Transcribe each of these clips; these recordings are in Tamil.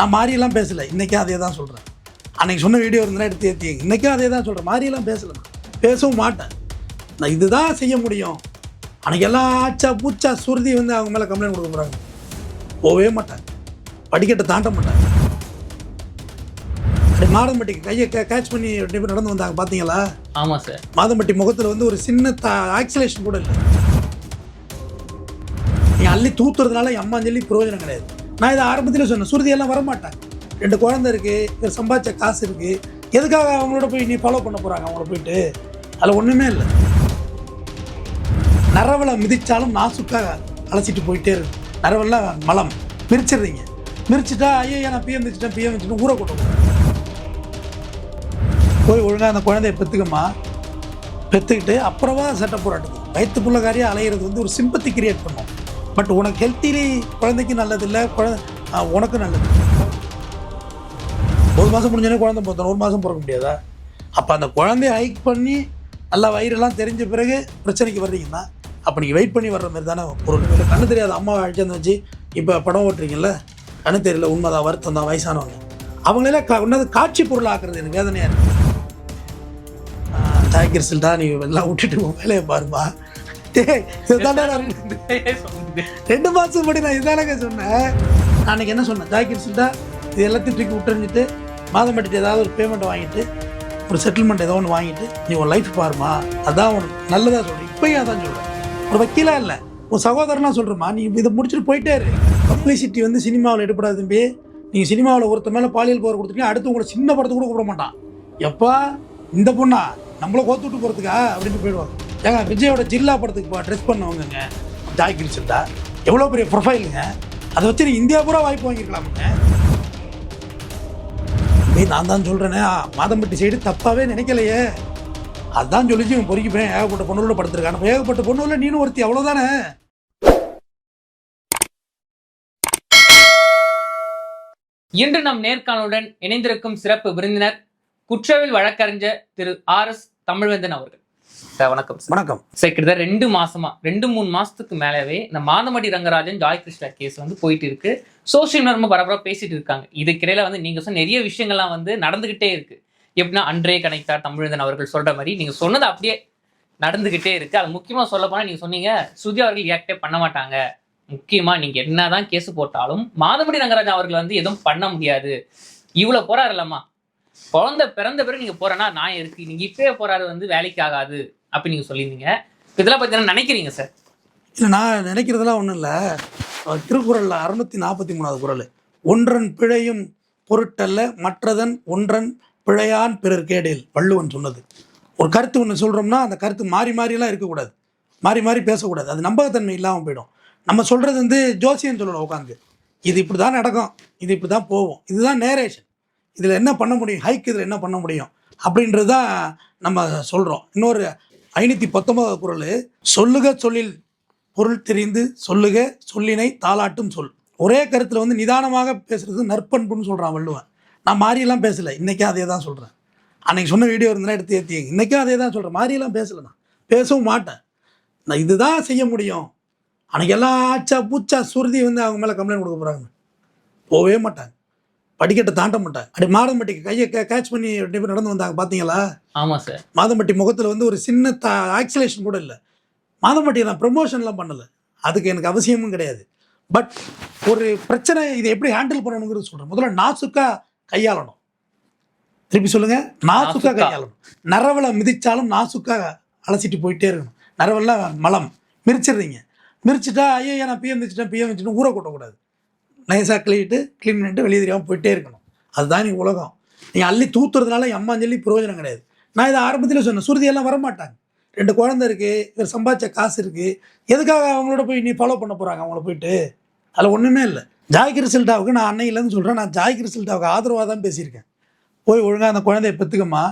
நான் மாறியெல்லாம் பேசலை, இன்றைக்கும் அதே தான் சொல்கிறேன். அன்றைக்கி சொன்ன வீடியோ இருந்தால் எடுத்து ஏற்றிங்க, இன்றைக்கும் அதே தான் சொல்கிறேன். மாறியெல்லாம் பேசலை, பேசவும் மாட்டேன். நான் இதுதான் செய்ய முடியும். அன்றைக்கி எல்லாம் ஆச்சா பூச்சா சுருதி வந்து அவங்க மேலே கம்ப்ளைண்ட் கொடுக்க போகிறாங்க. போகவே மாட்டாங்க, படிக்கட்டை தாண்ட மாட்டாங்க. அப்படி மாதம்பட்டிக்கு கையை கேட்ச் பண்ணி நடந்து வந்தாங்க பார்த்தீங்களா? ஆமாம் சார். மாதம்பட்டி முகத்தில் வந்து ஒரு சின்ன ஆக்சிலேஷன் கூட இல்லை. நீ அள்ளி தூத்துறதுனால என் அம்மா சொல்லி பிரயோஜனம் கிடையாது. நான் இதை ஆரம்பத்தில் சொன்னேன், சுருதியெல்லாம் வரமாட்டேன். 2 குழந்தை இருக்குது, இவர் சம்பாதிச்ச காசு இருக்குது, எதுக்காக அவங்களோட போய் நீ ஃபாலோ பண்ண போகிறாங்க? அவங்கள போயிட்டு அதில் ஒன்றுமே இல்லை. நரவலை மிதித்தாலும் நாசுக்காக அலசிட்டு போயிட்டே இருக்கு. நரவெல்லாம் மலம் மிரிச்சிடுறீங்க. மிரிச்சிட்டா ஐயோ நான் பிஎம் வச்சுட்டு ஊரை கொண்டு போய் ஒழுங்காக அந்த குழந்தைய பெற்றுக்கம்மா. பெற்றுக்கிட்டு அப்புறமா சட்டை போராட்டது வயிற்றுக்குள்ள காரியம் அலையிறது வந்து ஒரு சிம்பத்தி கிரியேட் பண்ணும். பட் உனக்கு ஹெல்த்திலி குழந்தைக்கு நல்லதில்லை, உனக்கு நல்லது. 1 மாதம் முடிஞ்சோடனே குழந்தை போத்தணும், 1 மாதம் பிறக்க முடியாதா? அப்போ அந்த குழந்தைய ஹைக் பண்ணி நல்லா வயிறெல்லாம் தெரிஞ்ச பிறகு பிரச்சனைக்கு வர்றீங்கன்னா அப்போ நீங்கள் வெயிட் பண்ணி வர்ற மாதிரி தானே பொருள். இல்லை கண்ணு தெரியாத அம்மாவை அழைச்சாந்து வச்சு இப்போ படம் ஓட்டுறீங்கல்ல, கண்ணு தெரியல, உண்மைதான், வருத்தம் தான், வயசானவங்க அவங்களெல்லாம் உன்னது காட்சி பொருள் ஆக்குறது எனக்கு வேதனையாக இருக்குது. ஜாக்கிர் சில்டா நீ எல்லாம் விட்டுட்டு வேலையை பாருமா. இதுதானே 2 மாதம் முன்னாடி நான் இதுதானங்க சொன்னேன். நான் அன்றைக்கி என்ன சொன்னேன், ஜாக்கிர் சில்டா இது எல்லாத்தையும் தூக்கி விட்டுருந்துட்டு மாதம்பட்டிட்டு ஏதாவது ஒரு பேமெண்ட்டை வாங்கிட்டு ஒரு செட்டில்மெண்ட் ஏதோ ஒன்று வாங்கிட்டு நீ உன் லைஃப் பாருமா, அதான் உனக்கு நல்லதாக சொல்கிறேன். இப்போயும் அதான் சொல்கிறேன், ஒரு வக்கீலாக இல்லை, ஒரு சகோதரனாக சொல்கிறேம்மா. நீ இதை முடிச்சுட்டு போயிட்டே இரு. பப்ளிசிட்டி வந்து சினிமாவில் எடுப்படாது தம்பி. நீங்கள் சினிமாவில் ஒருத்த மேலே பாலியல் புகார் கொடுத்துருக்கீங்க, அடுத்து உங்களை சின்ன படத்தை கூட கூப்பிட மாட்டான். எப்பா இந்த பொண்ணா நம்மளை கோத்து விட்டு போகிறதுக்கா அப்படின்ட்டு போயிடுவாங்க. ஏங்க விஜயோட ஜில்லா படத்துக்கு ட்ரெஸ் பண்ணவங்க ஜாக்கிர் சில்டா எவ்வளோ பெரிய ப்ரொஃபைலுங்க, அதை வச்சு நீ இந்தியா பூரா வாய்ப்பு வாங்கியிருக்கலாமுங்க. நான் தான் சொல்கிறேனே, மாதம்பட்டி சைடு தப்பாகவே நினைக்கலையே, அதுதான் சொல்லிச்சு இவன் பொறுக்கிப்பேன். ஏகப்பட்ட பொண்ணுள்ள படுத்துருக்கான், ஏகப்பட்ட பொண்ணுள்ள நீனும் ஒருத்தி, அவ்வளோதானே. இன்று நம் நேர்காணலுடன் இணைந்திருக்கும் சிறப்பு விருந்தினர் குற்றவியல் வழக்கறிஞர் திரு RS தமிழ்வேந்தன் அவர்கள். சார் வணக்கம். வணக்கம் சார். கிட்டத்தட்ட 2-3 மாசத்துக்கு மேலவே இந்த மாதம்பட்டி ரங்கராஜன் ஜாய் கிருஷ்ணா கேஸ் வந்து போயிட்டு இருக்கு. சோசியல் மீடியா ரொம்ப பரபரப்பாக பேசிட்டு இருக்காங்க. இதுக்கிடையில வந்து நீங்க சொன்ன நிறைய விஷயங்கள்லாம் வந்து நடந்துகிட்டே இருக்கு. எப்படின்னா அன்றே கணக்கார் தமிழ்வேந்தன் அவர்கள் சொல்ற மாதிரி நீங்க சொன்னது அப்படியே நடந்துகிட்டே இருக்கு. அது முக்கியமா சொல்ல போனா நீங்க சொன்னீங்க ஸ்ருதி அவர்கள் ரியாக்டே பண்ண மாட்டாங்க. முக்கியமா நீங்க என்னதான் கேஸ் போட்டாலும் மாதம்பட்டி ரங்கராஜன் அவர்கள் வந்து எதுவும் பண்ண முடியாது. இவ்வளவு போறாரு இல்லம்மா, குழந்தை பிறந்த பிறகு நீங்க போறேன்னா நான் இருக்கு, நீங்க இப்பவே போறாரு வந்து வேலைக்கு ஆகாது அப்படி நீங்க சொல்லியிருந்தீங்க. இதெல்லாம் பத்தி என்ன நினைக்கிறீங்க சார்? இல்லை நான் நினைக்கிறதெல்லாம் ஒன்றும் இல்லை. திருக்குறளில் 643வது குறள், ஒன்றன் பிழையும் பொருட்டல்ல மற்றதன் ஒன்றன் பிழையான் பிறர் கேடில், வள்ளுவன் சொன்னது. ஒரு கருத்து ஒன்று சொல்கிறோம்னா அந்த கருத்து மாறி மாறிலாம் இருக்கக்கூடாது, மாறி மாறி பேசக்கூடாது. அது நம்பகத்தன்மை இல்லாமல் போயிடும். நம்ம சொல்கிறது வந்து ஜோசியம் சொல்லணும் உட்காந்து, இது இப்படி தான் நடக்கும், இது இப்படி தான் போகும், இதுதான் நேரேஷன், இதில் என்ன பண்ண முடியும், ஹைக் இதில் என்ன பண்ண முடியும் அப்படின்றது தான் நம்ம சொல்கிறோம். இன்னொரு 519வது குறள், சொல்லுக சொல்லில் பொருள் தெரிந்து சொல்லுக சொல்லினை தாளாட்டும் சொல். ஒரே கருத்தில் வந்து நிதானமாக பேசுகிறது நற்பண்புன்னு சொல்கிறான் வள்ளுவன். நான் மாறியெல்லாம் பேசலை, இன்றைக்கும் அதே தான் சொல்கிறேன். அன்றைக்கி சொன்ன வீடியோ இருந்தால் எடுத்து ஏற்றிங்க, இன்றைக்கும் அதே தான் சொல்கிறேன். மாறியெல்லாம் பேசலை, நான் பேசவும் மாட்டேன். நான் இதுதான் செய்ய முடியும். அன்றைக்கி எல்லாம் ஆச்சா பூச்சா சுருதி வந்து அவங்க மேலே கம்ப்ளைண்ட் கொடுக்க போகிறாங்க. போகவே மாட்டாங்க, படிக்கட்டை தாண்ட மாட்டாங்க. அப்படி மாதம்பட்டிக்கு கையை கேட்ச் பண்ணி நடந்து வந்தாங்க பார்த்தீங்களா? ஆமாம் சார். மாதம்பட்டி முகத்தில் வந்து ஒரு சின்ன ஆக்சிலேஷன் கூட இல்லை. மாதம்பட்டியை நான் ப்ரமோஷன்லாம் பண்ணலை, அதுக்கு எனக்கு அவசியமும் கிடையாது. பட் ஒரு பிரச்சனை இதை எப்படி ஹேண்டில் பண்ணணுங்கிறது சொல்கிறேன். முதல்ல நாசுக்காக கையாளணும். திருப்பி சொல்லுங்கள், நாசுக்காக கையாளணும். நரவலை மிதித்தாலும் நாசுக்காக அலசிட்டு போயிட்டே இருக்கணும். நரவெல்லாம் மலம் மிரிச்சிடுறீங்க. மிரிச்சிட்டா ஐயோ நான் பிஎம் வச்சுட்டு ஊரை கொட்டக்கூடாது. நைஸாக க்ளீன் பண்ணிட்டு வெளியே தெரியாமல் போயிட்டே இருக்கணும். அதுதான் நீங்கள் உலகம். நீங்கள் அள்ளி தூத்துறதுனால என் அம்மா சொல்லி பிரயோஜனம் கிடையாது. நான் இதை ஆரம்பத்தில் சொன்னேன், சுருதியெல்லாம் வரமாட்டாங்க. 2 குழந்தை இருக்குது, இவர் சம்பாதிச்ச காசு இருக்குது, எதுக்காக அவங்களோட போய் நீ ஃபாலோ பண்ண போகிறாங்க? அவங்கள போயிட்டு அதில் ஒன்றுமே இல்லை. ஜாக்கிர் சில்டாவுக்கு நான் அன்னையிலேருந்து சொல்கிறேன், நான் ஜாக்கிர் சில்டாவுக்கு ஆதரவாக தான் பேசியிருக்கேன். போய் ஒழுங்காக அந்த குழந்தைய பெற்றுக்கம்மா.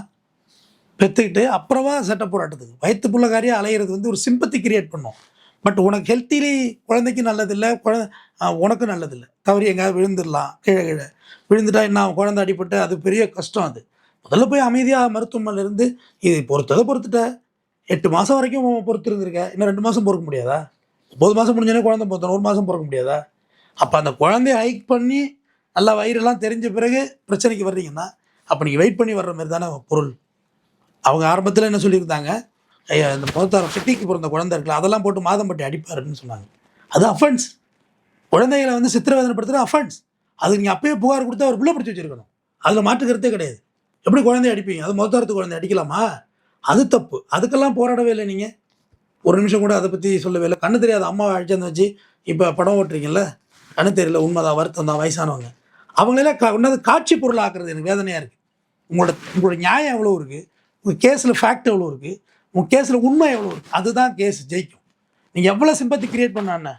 பெற்றுக்கிட்டு அப்புறமா சட்டை போராட்டத்துக்கு வயிற்றுக்குள்ள காரியம் அலையிறது வந்து ஒரு சிம்பத்தி கிரியேட் பண்ணும். பட் உனக்கு ஹெல்த்திலி குழந்தைக்கு நல்லதில்லை, உனக்கு நல்லதில்லை. தவறி எங்கேயாவது விழுந்துடலாம், கீழே விழுந்துட்டா என்ன, குழந்தை அடிப்பட்டு அது பெரிய கஷ்டம். அது முதல்ல போய் அமைதியாக மருத்துவமனையில் இருந்து இது பொறுத்துட்ட 8 மாதம் வரைக்கும் பொறுத்து இருந்திருக்க, இன்னும் 2 மாதம் பொறுக்க முடியாதா? 9 மாதம் முடிஞ்சோடனே குழந்தை போத்தணும், 1 மாதம் பிறக்க முடியாதா? அப்போ அந்த குழந்தைய ஹைக் பண்ணி நல்லா வயிறெல்லாம் தெரிஞ்ச பிறகு பிரச்சனைக்கு வர்றீங்கன்னா அப்போ நீங்கள் வெயிட் பண்ணி வர்ற மாதிரி தானே பொருள். அவங்க ஆரம்பத்தில் என்ன சொல்லியிருந்தாங்க, ஐயா இந்த முகத்தாரம் சிட்டிக்கு பிறந்த குழந்தை இருக்குல்ல அதெல்லாம் போட்டு மாதம்பட்டி அடிப்பாருன்னு சொன்னாங்க. அது அஃபென்ஸ். குழந்தைகளை வந்து சித்திரவதனைப்படுத்துறது அஃபென்ஸ். அதுக்கு நீங்கள் அப்பயே புகார் கொடுத்து அவர் புள்ள பிடிச்சி வச்சிருக்கணும். அதில் மாற்றுக்கிறதே கிடையாது. எப்படி குழந்தைய அடிப்பீங்க? அது முகத்தாரத்து குழந்தை அடிக்கலாமா? அது தப்பு. அதுக்கெல்லாம் போராடவே இல்லை நீங்கள். ஒரு நிமிஷம் கூட அதை பற்றி சொல்லவே இல்லை. கண்ணு தெரியாத அம்மாவை அழைச்சாந்து வச்சு இப்போ படம் ஓட்டுறீங்கல்ல, கண்ணு தெரியல, உண்மைதான், வருத்தம் தான், வயசானவங்க அவங்களெல்லாம் உன்னது காட்சி பொருள் ஆக்குறது எனக்கு வேதனையாக இருக்குது. உங்களோட நியாயம் எவ்வளோ இருக்குது, உங்கள் கேஸில் ஃபேக்ட் எவ்வளோ இருக்குது, உங்கள் கேஸில் உண்மை எவ்வளோ இருக்குது, அதுதான் கேஸ் ஜெயிக்கும். நீங்கள் எவ்வளோ சிம்பத்தி கிரியேட் பண்ணாண்ணே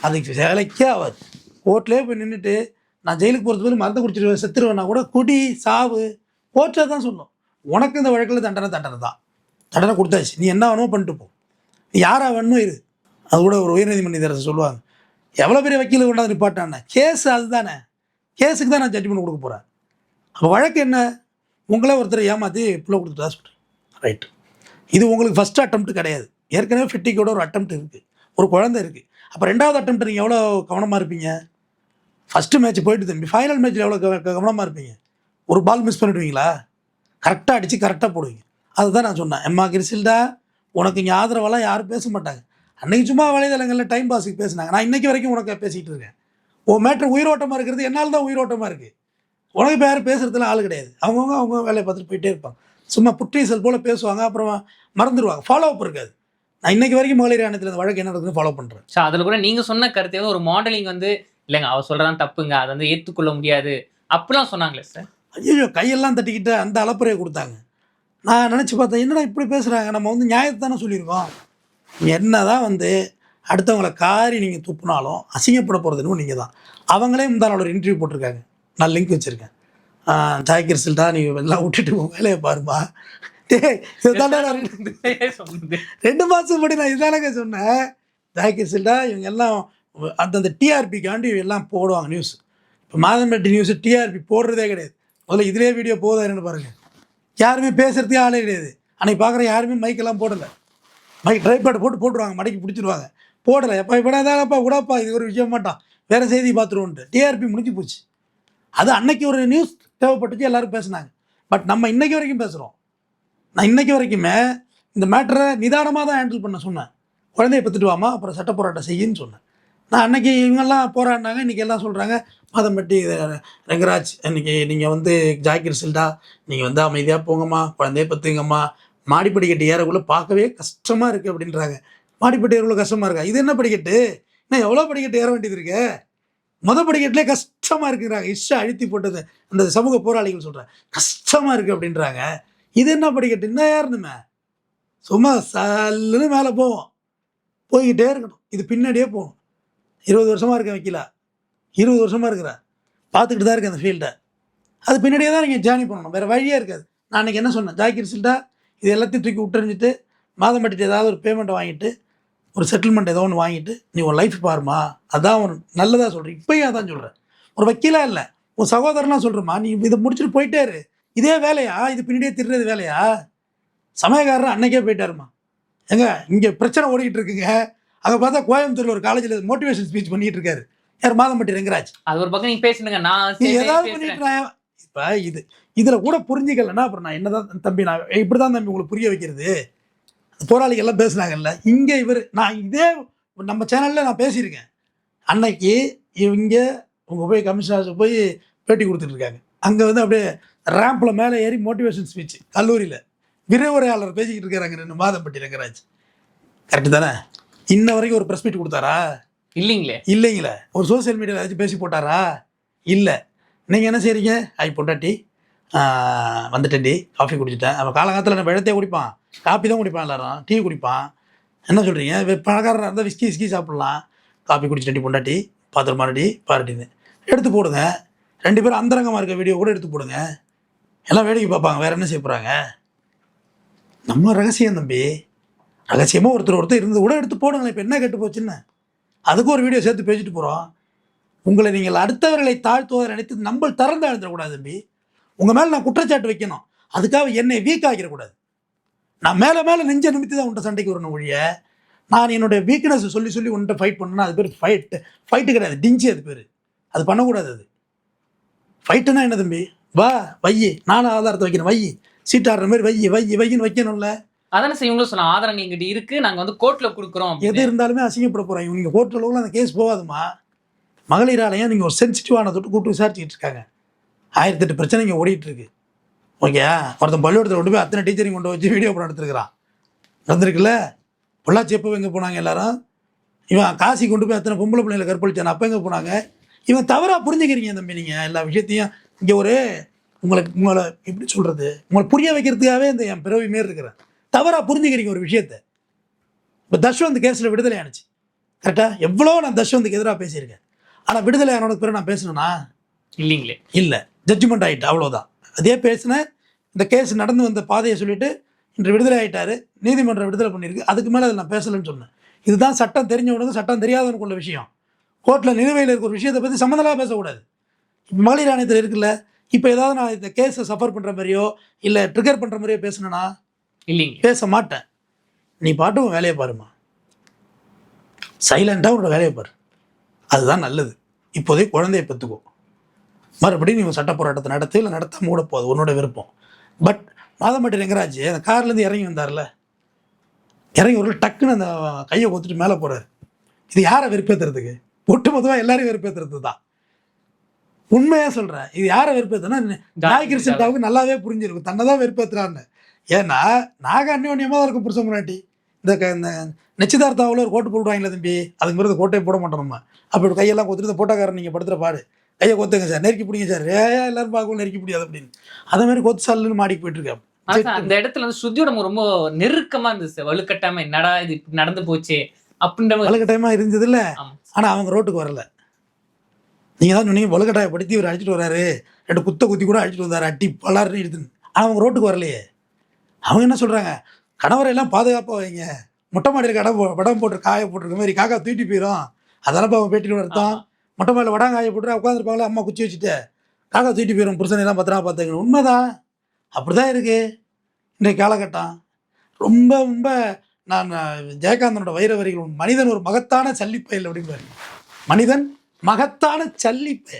அதுக்கு வேலைக்கே ஆகாது. கோர்ட்லேயே போய் நின்றுட்டு நான் ஜெயிலுக்கு போகிறது போது மருந்து குடிச்சிட்டு செத்துருவேன்னா கூட குடி சாவு கோர்ட்டே தான் சொல்லும். உனக்கு இந்த வழக்கில் தண்டனை தான். தண்டனை கொடுத்தாச்சு, நீ என்ன வேணுமோ பண்ணிட்டு போ, நீ யாராக வேணுமோ இரு. அது கூட ஒரு உயர்நீதிமன்ற நீதியரசர் சொல்லுவாங்க, எவ்வளோ பெரிய வக்கீல் கொண்டாந்து நிப்பாட்டானே, கேஸ் அதுதானே, கேஸுக்கு தான் நான் ஜட்ஜ்மெண்ட் கொடுக்க போகிறேன். அப்போ வழக்கு என்ன, உங்களே ஒருத்தர் ஏமாற்றி பிள்ளை கொடுத்துட்டா சொல்கிறேன். ரைட்டு, இது உங்களுக்கு ஃபஸ்ட்டு அட்டம்ப்ட் கிடையாது. ஏற்கனவே ஃபிட்டிக்கோட ஒரு அட்டம்ப்ட் இருக்குது, ஒரு குழந்தை இருக்குது. அப்போ ரெண்டாவது அட்டம்ப்ட் நீங்கள் எவ்வளோ கவனமாக இருப்பீங்க? ஃபஸ்ட்டு மேட்ச் போயிட்டு திரும்பி ஃபைனல் மேட்ச்சில் எவ்வளோ கவனமாக இருப்பீங்க? ஒரு பால் மிஸ் பண்ணிவிடுவீங்களா? கரெக்டாக அடித்து கரெக்டாக போடுவீங்க. அதுதான் நான் சொன்னேன், எம்மா கிரிசில்டா உனக்கு இங்கே ஆதரவெல்லாம் யாரும் பேச மாட்டாங்க. அன்றைக்கி சும்மா வலைதளங்களில் டைம் பாஸுக்கு பேசினாங்க. நான் இன்றைக்கி வரைக்கும் உனக்கு பேசிகிட்டு இருக்கேன். உன் மேட்ரு உயிரோட்டமாக இருக்கிறது என்னால் தான் உயிரோட்டமாக இருக்குது. உனக்கு இப்போ யாரும் பேசுகிறதுல ஆள் கிடையாது. அவங்க வேலையை பார்த்துட்டு போயிட்டே இருப்பாங்க. சும்மா புற்றீசல் போல் பேசுவாங்க, அப்புறம் மறந்துடுவாங்க. ஃபாலோ அப் இருக்காது. நான் இன்றைக்கி வரைக்கும் மகளிர் ஆணையத்தில் இந்த வழக்கு என்ன நடக்குதுன்னு ஃபாலோ பண்ணுறேன். ஸோ அதில் கூட நீங்கள் சொன்ன கருத்தை வந்து ஒரு மாடலிங் வந்து இல்லைங்க அவர் சொல்கிறதான் தப்புங்க, அதை வந்து ஏற்றுக்கொள்ள முடியாது அப்படிலாம் சொன்னாங்களே சார். ஐயோ, கையெல்லாம் தட்டிக்கிட்டு அந்த அலப்பறையை கொடுத்தாங்க. நான் நினச்சி பார்த்தேன், என்னடா இப்படி பேசுகிறாங்க, நம்ம வந்து நியாயத்தை தானே சொல்லியிருக்கோம். என்ன தான் வந்து அடுத்தவங்களை காரி நீங்கள் துப்புனாலும் அசிங்கப்பட போகிறதுன்னு நீங்கள் தான். அவங்களே முந்தான ஒரு இன்டர்வியூ போட்டிருக்காங்க, நான் லிங்க் வச்சுருக்கேன். ஜாய்கிர் சில்டா நீ எல்லாம் விட்டுட்டு வேலையை பாருமா. இதுதானே நான் 2 மாதம் முன்னாடி நான் இதுதானங்க சொன்னேன். ஜாய்கிர் சில்டா இவங்க எல்லாம் அந்தந்த டிஆர்பிக்காண்டி எல்லாம் போடுவாங்க நியூஸ். இப்போ மாதம்பட்டி நியூஸு டிஆர்பி போடுறதே கிடையாது. முதல்ல இதிலே வீடியோ போதாருன்னு பாருங்கள். யாருமே பேசுகிறதுக்கே ஆளே கிடையாது. அன்றைக்கி பார்க்குற யாருமே மைக்கெல்லாம் போடலை. மைக் ட்ரைபேட் போட்டுருவாங்க, மடக்கி பிடிச்சிருவாங்க. போடலை. எப்போ விடாதாப்பா விடாப்பா, இது ஒரு விஷயம் மாட்டான், வேறு செய்தி பார்த்துருவோன்ட்டு டிஆர்பி முடிஞ்சு போச்சு. அது அன்னைக்கு ஒரு நியூஸ் தேவைப்பட்டுச்சு, எல்லோரும் பேசுனாங்க. பட் நம்ம இன்றைக்கி வரைக்கும் பேசுகிறோம். நான் இன்றைக்கி வரைக்குமே இந்த மேட்டரை நிதானமாக தான் ஹேண்டில் பண்ண சொன்னேன். குழந்தைய பெற்றுட்டு வாமா, அப்புறம் சட்ட போராட்டம் செய்யின்னு சொன்னேன். நான் அன்றைக்கி இவங்கெல்லாம் போராடினாங்க, இன்றைக்கி எல்லாம் சொல்கிறாங்க மாதம்பட்டி ரங்கராஜ் இன்றைக்கி நீங்கள் வந்து ஜாய்கிர் சில்டா நீங்கள் வந்து அமைதியாக போங்கம்மா, குழந்தைய பெற்றுங்கம்மா, மாடிப்படிக்கட்டு ஏறக்குள்ளே பார்க்கவே கஷ்டமாக இருக்குது அப்படின்றாங்க. மாடிப்படி ஏறக்குள்ள கஷ்டமாக இருக்கா? இது என்ன படிக்கட்டு? இன்னும் எவ்வளோ படிக்கட்டு ஏற வேண்டியது இருக்கு? படிக்கட்டுலேயே கஷ்டமாக இருக்குறாங்க. அழுத்தி போட்டது அந்த சமூக போராளிகள் சொல்கிறாங்க, கஷ்டமாக இருக்குது அப்படின்றாங்க. இது என்ன படிக்கட்டு? இன்னும் ஏறணுமே, சும்மா சல்லுன்னு மேலே போவோம், போய்கிட்டே இருக்கணும். இது பின்னாடியே போகணும். 20 வருஷமாக இருக்கேன் வக்கீலா, 20 வருஷமாக இருக்கிறேன், பார்த்துக்கிட்டு தான் இருக்கேன் அந்த ஃபீல்டை. அது பின்னாடியே தான் நீங்கள் ஜேர்னி பண்ணணும், வேறு வழியே இருக்காது. நான் அன்றைக்கி என்ன சொன்னேன், ஜாய்கிர் சில்டா இது எல்லாத்தையும் தூக்கி விட்டுறிஞ்சிட்டு மாதம்பட்டிட்டு ஏதாவது ஒரு பேமெண்ட்டை வாங்கிட்டு ஒரு செட்டில்மெண்ட் ஏதோ ஒன்று வாங்கிட்டு நீ உன் லைஃப் பாருமா, அதான் ஒரு நல்லதாக சொல்கிறேன். இப்போயும் அதான் சொல்கிறேன். ஒரு வக்கீலாக இல்லை, உன் சகோதரனாக சொல்கிறேம்மா, நீ இதை முடிச்சுட்டு போயிட்டே இரு. இதே வேலையா? இது பின்னாடியே திருடுறது வேலையா? சமயக்காரர் அன்னைக்கே போயிட்டாருமா. ஏங்க இங்கே பிரச்சனை ஓடிக்கிட்டு இருக்குங்க. அங்கே பார்த்தா கோயம்புத்தூரில் ஒரு காலேஜில் மோட்டிவேஷன் ஸ்பீச் பண்ணிகிட்டு இருக்காரு. யார்? மாதம்பட்டி ரங்கராஜ். அது ஒரு பக்கம் நீங்கள் பேசுனுங்க, நான் ஏதாவது பண்ணிட்டு இப்போ இதில் கூட புரிஞ்சிக்கலன்னா அப்புறம் நான் என்ன தான் தம்பி, நான் இப்படி தான் தம்பி உங்களுக்கு புரிய வைக்கிறது. போராளிகள்லாம் பேசுனாங்கல்ல, இங்கே நான் இதே நம்ம சேனலில் நான் பேசியிருக்கேன். அன்னைக்கு இவங்க போய் கமிஷனர்ஸ் போய் பேட்டி கொடுத்துட்ருக்காங்க. அங்கே வந்து அப்படியே ரேம்பில் மேலே ஏறி மோட்டிவேஷன் ஸ்பீச் கல்லூரியில் விரிவுரையாளர் பேசிக்கிட்டு இருக்கிறாங்க 2 மாதம்பட்டி ரங்கராஜ். கரெக்டு தானே? இன்ன வரைக்கும் ஒரு ப்ரெஸ் மீட் கொடுத்தாரா? இல்லைங்களே. ஒரு சோசியல் மீடியாவில் ஏதாச்சும் பேசி போட்டாரா? இல்லை. நீங்கள் என்ன செய்கிறீங்க? பொண்டாட்டி வந்துட்டேன்டி, காஃபி குடிச்சிட்டேன். அவன் காலங்காலத்தில் நம்ம வெள்ளத்தையே குடிப்பான், காப்பி தான் குடிப்பான், எல்லாரும் டீ குடிப்பான். என்ன சொல்கிறீங்க? பணக்காரராக இருந்தால் விஸ்கி சாப்பிட்லாம். காஃபி குடிச்சிட்டேன்டி பொண்டாட்டி, பாத்திரமானடி பாருட்டின்னு எடுத்து போடுங்க. 2 பேரும் அந்தரங்கமாக இருக்க வீடியோ கூட எடுத்து போடுங்க. எல்லாம் வேடிக்கை பார்ப்பாங்க, வேறு என்ன செய்ய போகிறாங்க? நம்ம ரகசியம் தம்பி, ரகசியமாக ஒருத்தர் இருந்து கூட எடுத்து போடுங்களேன். இப்போ என்ன கெட்டு போச்சுன்னு அதுக்கு ஒரு வீடியோ சேர்த்து பேசிட்டு போகிறோம். உங்களை நீங்கள் அடுத்தவர்களை தாழ்த்துவதை நினைத்து நம்ம திறந்து எழுந்துடக்கூடாது தம்பி. உங்கள் மேலே நான் குற்றச்சாட்டு வைக்கணும், அதுக்காக என்னை வீக் ஆகிடக்கூடாது. நான் மேலே நெஞ்ச நிமித்தி தான் உன்ட்ட சண்டைக்கு வரணும் ஒழிய, நான் என்னுடைய வீக்னஸ் சொல்லி உன்ட்ட ஃபைட் பண்ணணும்னா அது பேர் ஃபைட்டு கிடையாது, டிஞ்சி. அது பேர், அது பண்ணக்கூடாது. அது ஃபைட்டுனா என்ன தம்பி, வா வையி, நானும் ஆதாரத்தை வைக்கிறேன், வையி, சீட்டாடுற மாதிரி வையின்னு வைக்கணும்ல. அதானே சார் இவங்களும் சொன்ன ஆதாரம் எங்கிட்ட இருக்கு, நாங்க வந்து கோர்ட்ல கொடுக்குறோம். எது இருந்தாலுமே அசிங்கப்பட போகிறாங்க. நீங்கள் கோர்ட் அளவில் அந்த கேஸ் போகாதுமா. மகளிர் ஆலயம் நீங்கள் ஒரு சென்சிட்டிவான தொட்டு கூப்பிட்டு விசாரிச்சுக்கிட்டு இருக்காங்க. 1008 பிரச்சனை இங்கே ஓடிட்டு இருக்கு. ஓகே, ஒருத்தன் பள்ளிக்கூடத்தில் கொண்டு போய் அத்தனை டீச்சரையும் கொண்டு வச்சு வீடியோ படம் எடுத்துருக்கிறான். நடந்திருக்குல்ல. பொள்ளாச்சி எப்போ எங்கே போனாங்க எல்லாரும்? இவன் காசி கொண்டு போய் அத்தனை பொம்பளை பிள்ளைகளை கற்பழிச்சான், அப்போ எங்கே போனாங்க? இவன் தவறாக புரிஞ்சுக்கிறீங்க தம்பி. நீங்கள் எல்லா விஷயத்தையும் இங்கே உங்களை எப்படி சொல்கிறது, உங்களை புரிய வைக்கிறதுக்காகவே இந்த என் பிறவி மாரி இருக்கிறேன். தவறாக புரிஞ்சுக்கிறீங்க ஒரு விஷயத்தை. இப்போ தஷ்வந்த் கேஸில் விடுதலை ஆனிச்சு கரெக்டாக. எவ்வளோ நான் தஷ்வந்துக்கு எதிராக பேசியிருக்கேன். ஆனால் விடுதலை ஆனோட பிறகு நான் பேசணும்னா இல்லைங்களே, இல்லை, ஜட்ஜ்மெண்ட் ஆகிட்டு அவ்வளோதான். அதே பேசினேன். இந்த கேஸ் நடந்து வந்த பாதையை சொல்லிவிட்டு இன்று விடுதலை ஆகிட்டாரு, நீதிமன்றம் விடுதலை பண்ணியிருக்கு. அதுக்கு மேலே அதை நான் பேசலைன்னு சொன்னேன். இதுதான் சட்டம் தெரிஞ்சவனுக்கு சட்டம் தெரியாதவனுக்குள்ள விஷயம். கோர்ட்டில் நிலுவையில் இருக்கிற ஒரு விஷயத்தை பற்றி சம்மந்தமாக பேசக்கூடாது. இப்போ மகளிர் ஆணையத்தில் இருக்குல்ல, இப்போ ஏதாவது நான் இந்த கேஸை சஃபர் பண்ணுற மாதிரியோ இல்லை ட்ரிகர் பண்ணுற மாதிரியோ பேசணுன்னா இல்லைங்க, பேச மாட்டேன். நீ பாட்டும் வேலையை பாருமா, சைலண்டாக உன்னோட வேலையை பாரு, அதுதான் நல்லது. இப்போதைக்கு குழந்தைய பெற்றுக்கோ, மறுபடியும் நீ சட்ட போராட்டத்தை நடத்து இல்லை நடத்தாம கூட போகுது, உன்னோட விருப்பம். பட் மாதம்பட்டி ரங்கராஜ் அந்த கார்லேருந்து இறங்கி வந்தார்ல, இறங்கி ஒரு டக்குன்னு அந்த கையை கொத்துட்டு மேலே போகிறார். இது யாரை வெறுப்பேற்றுறதுக்கு? ஒட்டுமொத்தமாக எல்லாரையும் வெறுப்பேற்றுறது தான். உண்மையாக சொல்கிறேன். இது யாரை வெறுப்பேற்றுனா ஜாய் கிருஷ்ணாவுக்கு நல்லாவே புரிஞ்சிருக்கும் தன்னை தான் வெறுப்பேற்றுறான்னு. ஏன்னா நாங்கள் அந்யோன்யமாக தான் இருக்கும் புருஷன் முன்னாடி. இந்த நிச்சயதார்த்தாவில் ஒரு கோட்டு போடுவாங்களே தம்பி, அதுக்கு பிறகு கோட்டையை போட மாட்டோம் நம்ம. அப்படி கையெல்லாம் கொத்துட்டு இந்த போட்டோக்காரன் நீங்கள் படுத்துகிற பாடு, கையை கொத்துங்க சார், நெருக்கி பிடிங்க சார், எல்லாரும் பார்க்கவும் நெருக்கி முடியாது அப்படின்னு. அதே மாதிரி கொத்து சாலுன்னு மாடிக்கு போயிட்டுருக்கேன். அந்த இடத்துல வந்து ஸ்ருதியோட ரொம்ப நெருக்கமா இருந்துச்சு, வலுக்கட்டாம என்னடா இது இப்படி நடந்து போச்சு அப்படின்ற வலுக்கட்டாயமாக இருந்தது இல்லை. ஆனால் அவங்க ரோட்டுக்கு வரல. நீங்கள் தான் சொன்னீங்க வலுக்கட்டாயப்படுத்தி இவர் அழைச்சிட்டு வராரு, 2 குத்தி கூட அழைச்சிட்டு வந்தார், அட்டி பலாருன்னு எடுத்துன்னு. ஆனால் அவங்க ரோட்டுக்கு வரலையே. அவங்க என்ன சொல்கிறாங்க, கணவரையெல்லாம் பாதுகாப்பாக வைங்க, மொட்டை மாடியில் வடம் போட்டு காய போட்டிருக்க மாதிரி காக்கா தூக்கிட்டு போயிடும், அதெல்லாம் இப்போ அவங்க பேட்டின்னு அர்த்தம். மொட்டை மாடியில் வடம் காய போட்டு உட்காந்துருப்பாங்களே, அம்மா குச்சி வச்சுட்டு காக்கா தூக்கிட்டு போயிடும், புருஷனையெல்லாம் பத்திரமா பார்த்துக்கணும். உண்மைதான், அப்படி தான் இருக்குது இன்றைய காலகட்டம். ரொம்ப ரொம்ப நான் ஜெயகாந்தனோட வைர வரிகள், மனிதன் ஒரு மகத்தான சல்லிப்பயல் அப்படிம்பாரு. மனிதன் மகத்தான சல்லிப்பை.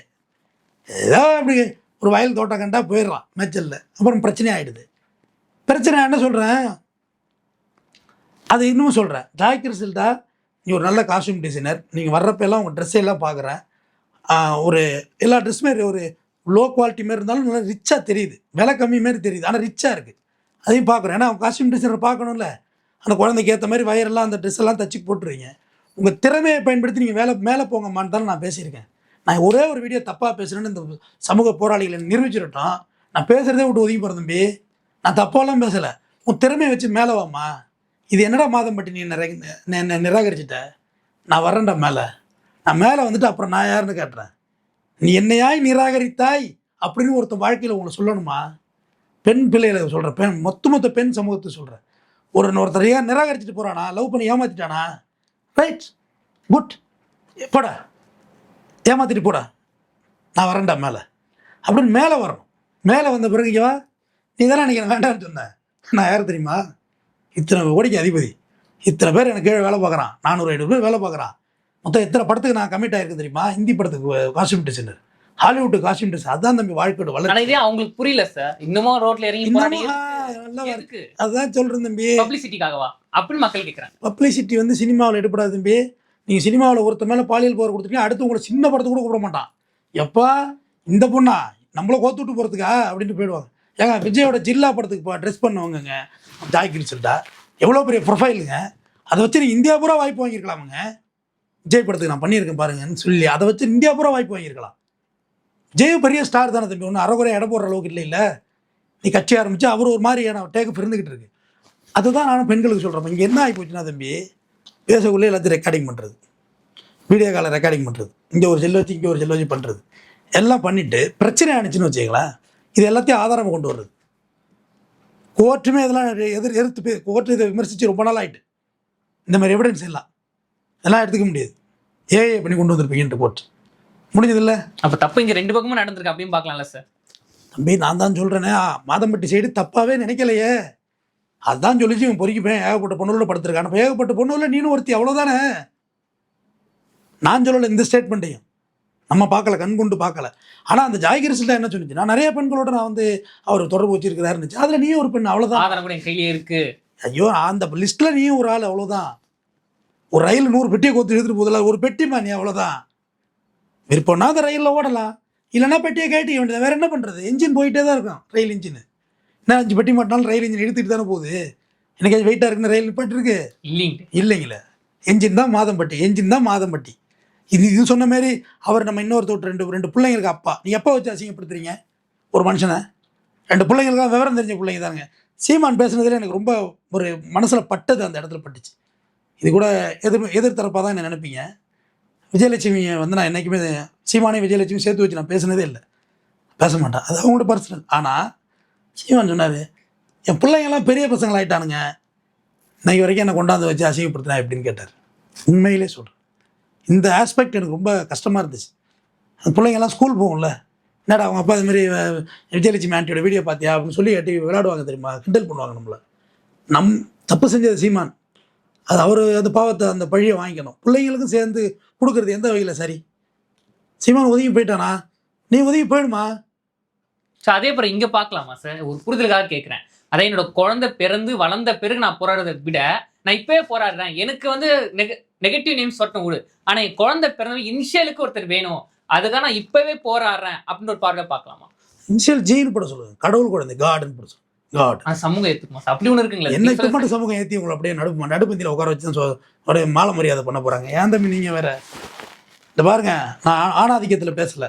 ஏதோ அப்படி ஒரு வயல் தோட்டம் கண்டா போயிடுறான் மேய்ச்சலில், அப்புறம் பிரச்சனை ஆகிடுது. பிரச்சனை என்ன சொல்கிறேன், அது இன்னும் சொல்கிறேன். ஜாய் கிருஷ்ணா நீ ஒரு நல்ல காஸ்டியூம் டிசைனர், நீங்கள் வர்றப்பெல்லாம் உங்கள் ட்ரெஸ்ஸெல்லாம் பார்க்குறேன், ஒரு எல்லா ட்ரெஸ்ஸுமே ஒரு லோ குவாலிட்டி மாரி இருந்தாலும் நல்லா ரிச்சாக தெரியுது, விலை கம்மி மாரி தெரியுது, ஆனால் ரிச்சாக இருக்குது. அதையும் பார்க்குறேன். ஏன்னா காஸ்டியூம் டிசைனர் பார்க்கணும்ல, அந்த குழந்தைக்கு ஏற்ற மாதிரி வயரெல்லாம் அந்த ட்ரெஸ்ஸெல்லாம் தச்சு போட்டுருவீங்க. உங்கள் திறமையை பயன்படுத்தி நீங்கள் மேலே போங்கம்மான்னு தான் நான் பேசியிருக்கேன். நான் ஒரே ஒரு வீடியோ தப்பாக பேசுகிறேன்னு இந்த சமூக போராளிகளை நிரூபிச்சிடட்டும். நான் பேசுகிறதே விட்டு ஒதுங்கி போகிறேன் தம்பி, நான் தப்பாலாம் பேசலை. உன் திறமையை வச்சு மேலே வாம்மா. இது என்னடா மாதம்பட்டி நீ நிராகரிச்சிட்ட, நான் வரேன்டா மேலே. நான் மேலே வந்துட்டு அப்புறம் நான் யாருன்னு கேட்டுறேன். நீ என்னையாய் நிராகரித்தாய் அப்படின்னு ஒருத்தன் வாழ்க்கையில் உங்களை சொல்லணுமா? பெண் பிள்ளைகளை சொல்கிறேன், மொத்த பெண் சமூகத்தை சொல்கிறேன். ஒருத்தர் நிராகரிச்சுட்டு போகிறானா, லவ் பண்ணி ஏமாற்றிட்டானா, ரைட் குட், போடா ஏமாற்றிட்டு போடா, நான் வரேன்டா மேலே அப்படின்னு மேலே வரணும். மேலே வந்த பிறகுவா நீ தானே எனக்கு வேண்டாம்னு சொன்னேன். நான் யார் தெரியுமா? இத்தனை கோடிக்கு அதிபதி, இத்தனை பேர் எனக்கு கீழே வேலை பார்க்குறான், 400-500 பேர் வேலை பார்க்குறான். மொத்தம் எத்தனை படத்துக்கு நான் கமிட் ஆகிருக்கு தெரியுமா? ஹிந்தி படத்துக்கு costume designer, Hollywood costume designer. அதுதான் தம்பி வாழ்க்கையோட வளர்ச்சி. அவங்களுக்கு புரியல சார், இன்னமும் ரோட்ல இறங்கி நல்லா இருக்கு. அதுதான் சொல்கிறேன் தம்பி, பப்ளிசிட்டிக்காகவா அப்படின்னு மக்கள் கேட்குறாங்க. பப்ளிசிட்டி வந்து சினிமாவில் எடுப்படாது தம்பி. நீங்கள் சினிமாவில் ஒருத்த மேலே பாலியல் போகிற கொடுத்துட்டீங்க, அடுத்து உங்களை சின்ன படத்தை கூட கூப்பிட மாட்டான். எப்பா இந்த பொண்ணா நம்மளை கோத்துட்டு போகிறதுக்கா அப்படின்ட்டு போயிடுவாங்க. ஏங்க விஜயோட ஜில்லா படத்துக்கு ட்ரெஸ் பண்ணுவாங்கங்க ஜாய் கிருஷ்ணா, எவ்வளோ பெரிய ப்ரொஃபைலுங்க. அதை வச்சு நீ இந்தியா பூரா வாய்ப்பு வாங்கியிருக்கலாமுங்க. விஜய் படத்துக்கு நான் பண்ணியிருக்கேன் பாருங்கன்னு சொல்லி அதை வச்சு இந்தியா பூரா வாய்ப்பு வாங்கியிருக்கலாம். விஜய் பெரிய ஸ்டார் தானே தம்பி, ஒன்றும் அரைகுறை இடம் போடுற அளவுக்கு இல்லை. நீ கட்சி ஆரம்பித்து அவர் ஒரு மாதிரியான டேக்கப் இருந்துக்கிட்டு இருக்கு. அதுதான் நானும் பெண்களுக்கு சொல்கிறேன். இங்கே என்ன ஆகி போச்சுன்னா தம்பி, பேசக்குள்ளே எல்லாத்தையும் ரெக்கார்டிங் பண்ணுறது, வீடியோ காலை ரெக்கார்டிங் பண்ணுறது, இங்கே ஒரு செல் வச்சு இங்கே ஒரு செல் வச்சு பண்ணுறது, எல்லாம் பண்ணிவிட்டு பிரச்சனை ஆனிச்சுன்னு வச்சுக்கலாம். இது எல்லாத்தையும் ஆதாரமாக கொண்டு வர்றது. கோர்ட்டுமே இதெல்லாம் எதிர்த்து கோர்ட்டு இதை விமர்சித்து ரொம்ப நாள் ஆகிட்டு. இந்த மாதிரி எவிடன்ஸ் எல்லாம் எடுத்துக்க முடியாது, ஏஐ பண்ணி கொண்டு வந்திருப்பீங்கன்ட்டு கோர்ட் முடிஞ்சதில்ல. அப்போ தப்பு இங்கே 2 பக்கமும் நடந்திருக்கு அப்படின்னு பார்க்கலாம்ல சார்? தம்பி நான் தான் சொல்கிறேனே, மாதம்பட்டி சைடு தப்பாகவே நினைக்கலையே. அதுதான் சொல்லிச்சு இவன் பொறுக்கிப்பேன், ஏகப்பட்ட பொண்ணுள்ள படுத்துருக்கான். இப்போ ஏகப்பட்ட பொண்ணுள்ள நீனும் ஒருத்தி, அவ்வளோதானே. நான் சொல்லலை இந்த ஸ்டேட்மெண்ட்டையும். நம்ம பார்க்கல, கண் கொண்டு பார்க்கல. ஆனால் அந்த ஜாய் கிருஷ்ணா என்ன சொன்னிச்சு, நான் நிறைய பெண்களோட நான் வந்து அவர் தொடர்பு வச்சிருக்கிறாருன்னு. அதில் நீயும் ஒரு பெண், அவ்வளோதான். ஆதாரம் கூட என் கையிலே இருக்கு. ஐயோ, அந்த லிஸ்ட்டில் நீயும் ஒரு ஆள், அவ்வளோதான். ஒரு ரயில் 100 பெட்டியை கோத்து எடுத்துட்டு போதில்ல, ஒரு பெட்டிமா நீ, அவ்வளோதான். விருப்பம்னா அந்த ரயிலில் ஓடலாம், இல்லைன்னா பெட்டியை கேட்டிக்க வேண்டியது. வேறு என்ன பண்ணுறது? என்ஜின் போயிட்டே தான் இருக்கும், ரயில் இன்ஜின். என்ன 5 பெட்டி மாட்டினாலும் ரயில் இன்ஜின் எடுத்துகிட்டு தானே போகுது. எனக்கு வெயிட்டாக இருக்குன்னு ரயில் நிப்பாட்டிருக்கு இல்லைங்களே. என்ஜின் தான் மாதம்பட்டி, என்ஜின் தான் மாதம்பட்டி. இது சொன்ன மாரி அவர் நம்ம இன்னொருத்தர் ரெண்டு பிள்ளைங்களுக்கு அப்பா. நீ எப்போ வச்சு அசிங்கப்படுத்துறீங்க ஒரு மனுஷனை? 2 பிள்ளைங்களுக்காக விவரம் தெரிஞ்ச பிள்ளைங்க தானுங்க. சீமான் பேசுனதில் எனக்கு ரொம்ப ஒரு மனசில் பட்டது, அந்த இடத்துல பட்டுச்சு. இது கூட எதிர்த்தரப்பாக தான் என்ன நினைப்பீங்க. விஜயலட்சுமியை வந்து நான் என்றைக்குமே சீமானே விஜயலட்சுமி சேர்த்து வச்சு நான் பேசுனதே இல்லை, பேச மாட்டேன். அது அவங்களோட பர்சனல். ஆனால் சீமான் சொன்னார், என் பிள்ளைங்கள்லாம் பெரிய பசங்களாயிட்டானுங்க, இன்னைக்கு வரைக்கும் என்னை கொண்டாந்து வச்சு அசிங்கப்படுத்தினா எப்படின்னு கேட்டார். உண்மையிலே சொல்கிறேன், இந்த ஆஸ்பெக்ட் எனக்கு ரொம்ப கஷ்டமாக இருந்துச்சு. அந்த பிள்ளைங்கள்லாம் ஸ்கூல் போகும்ல, என்னடா அவங்க அப்பா இதுமாரி விஜயலட்சுமி ஆண்டியோட வீடியோ பார்த்தியா அப்படின்னு சொல்லி கட்டி விளையாடுவாங்க தெரியுமா, கிண்டல் பண்ணுவாங்க நம்மளை. தப்பு செஞ்சது சீமான், அது அவர் அந்த பாவத்தை, அந்த பழியை வாங்கிக்கணும். பிள்ளைங்களுக்கும் சேர்ந்து கொடுக்குறது எந்த வகையில் சரி? சீமான் ஒதுங்கி போயிட்டானா, நீ ஒதுங்கி போயிடுமா. ஸோ அதே போல இங்க பார்க்கலாமா சார்? ஒரு புரிதலுக்காக கேட்குறேன். அதான் என்னோட குழந்தை பிறந்து வளர்ந்த பிறகு நான் போராடுறதை விட நான் இப்பவே போராடுறேன். எனக்கு வந்து நெகட்டிவ் நேம்ஸ் வரட்டும் விடு, ஆனா என் குழந்தை பிறந்த இனிஷியலுக்கு ஒருத்தர் வேணும், அதுக்காக நான் இப்பவே போராடுறேன் அப்படின்னு ஒரு பார்வை பார்க்கலாமா? இனிஷியல் ஜெயின் போட சொல்லுங்க, கடவுள் குழந்தை காடுன்னு போட சொல்லுங்க. காட் சமூகம் ஏற்றுக்குமா சார்? அப்படி ஒன்று இருக்குங்களா? என்ன இப்போ மட்டும் சமூகம் ஏற்றி உங்களை அப்படியே நடுப்பந்தியில் உட்கார வச்சு தான் ஒரு மாலை மரியாதை பண்ண போகிறாங்க. ஏன் தம்பி நீங்கள் வேற? இந்த பாருங்க, நான் ஆணாதிக்கத்தில் பேசலை.